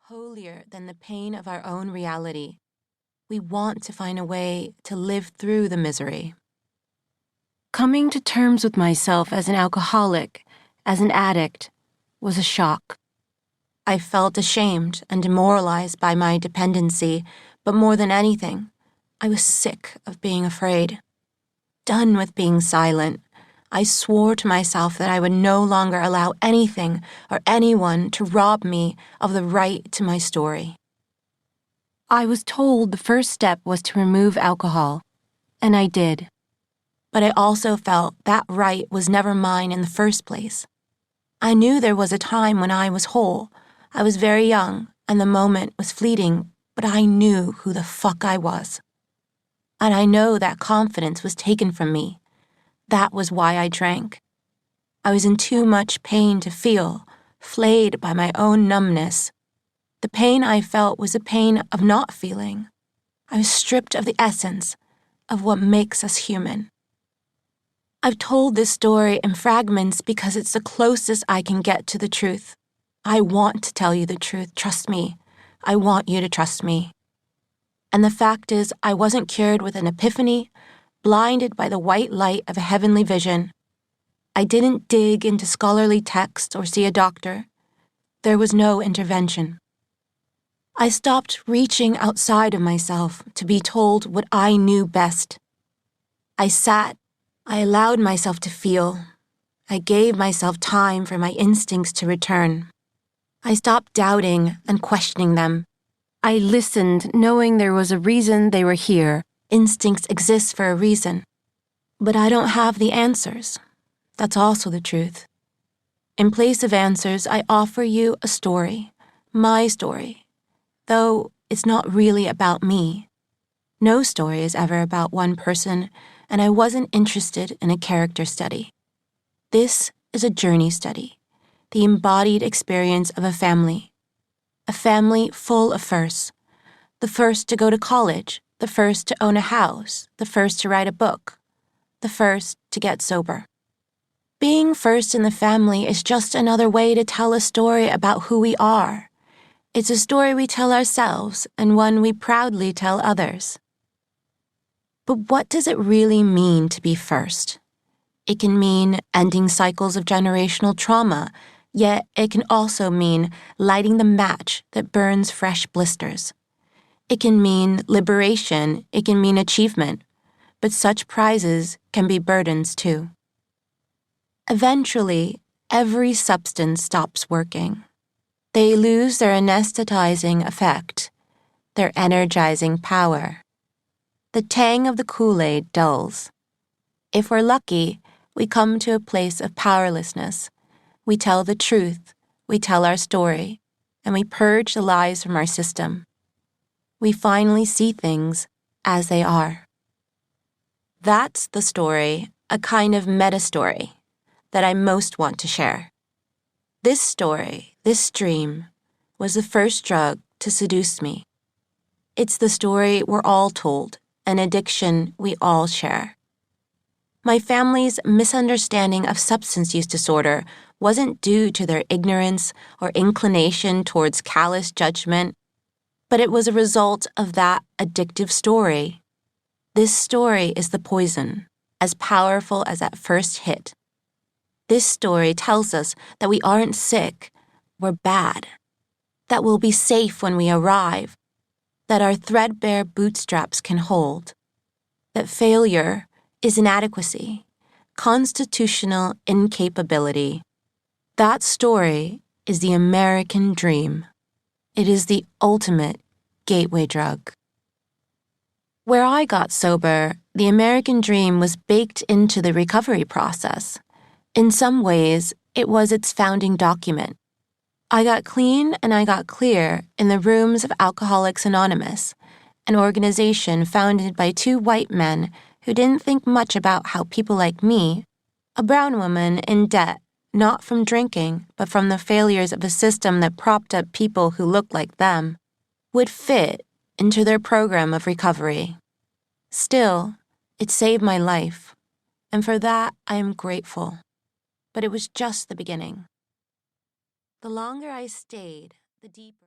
holier than the pain of our own reality. We want to find a way to live through the misery. Coming to terms with myself as an alcoholic, as an addict, was a shock. I felt ashamed and demoralized by my dependency, but more than anything, I was sick of being afraid. Done with being silent, I swore to myself that I would no longer allow anything or anyone to rob me of the right to my story. I was told the first step was to remove alcohol, and I did. But I also felt that right was never mine in the first place. I knew there was a time when I was whole. I was very young, and the moment was fleeting, but I knew who the fuck I was. And I know that confidence was taken from me. That was why I drank. I was in too much pain to feel, flayed by my own numbness. The pain I felt was the pain of not feeling. I was stripped of the essence of what makes us human. I've told this story in fragments because it's the closest I can get to the truth. I want to tell you the truth, trust me. I want you to trust me. And the fact is, I wasn't cured with an epiphany, blinded by the white light of a heavenly vision. I didn't dig into scholarly texts or see a doctor. There was no intervention. I stopped reaching outside of myself to be told what I knew best. I sat. I allowed myself to feel. I gave myself time for my instincts to return. I stopped doubting and questioning them. I listened, knowing there was a reason they were here. Instincts exist for a reason. But I don't have the answers. That's also the truth. In place of answers, I offer you a story, my story, though it's not really about me. No story is ever about one person, and I wasn't interested in a character study. This is a journey study, the embodied experience of a family full of firsts. The first to go to college, the first to own a house, the first to write a book, the first to get sober. Being first in the family is just another way to tell a story about who we are. It's a story we tell ourselves and one we proudly tell others. But what does it really mean to be first? It can mean ending cycles of generational trauma, yet it can also mean lighting the match that burns fresh blisters. It can mean liberation, it can mean achievement, but such prizes can be burdens too. Eventually, every substance stops working. They lose their anesthetizing effect, their energizing power. The tang of the Kool-Aid dulls. If we're lucky, we come to a place of powerlessness. We tell the truth, we tell our story, and we purge the lies from our system. We finally see things as they are. That's the story, a kind of meta-story, that I most want to share. This story, this dream, was the first drug to seduce me. It's the story we're all told, an addiction we all share. My family's misunderstanding of substance use disorder wasn't due to their ignorance or inclination towards callous judgment, but it was a result of that addictive story. This story is the poison, as powerful as that first hit. This story tells us that we aren't sick, we're bad, that we'll be safe when we arrive, that our threadbare bootstraps can hold, that failure is inadequacy, constitutional incapability. That story is the American dream. It is the ultimate gateway drug. Where I got sober, the American dream was baked into the recovery process. In some ways, it was its founding document. I got clean and I got clear in the rooms of Alcoholics Anonymous, an organization founded by two white men who didn't think much about how people like me, a brown woman in debt, not from drinking, but from the failures of a system that propped up people who looked like them, would fit into their program of recovery. Still, it saved my life, and for that I am grateful. But it was just the beginning. The longer I stayed, the deeper.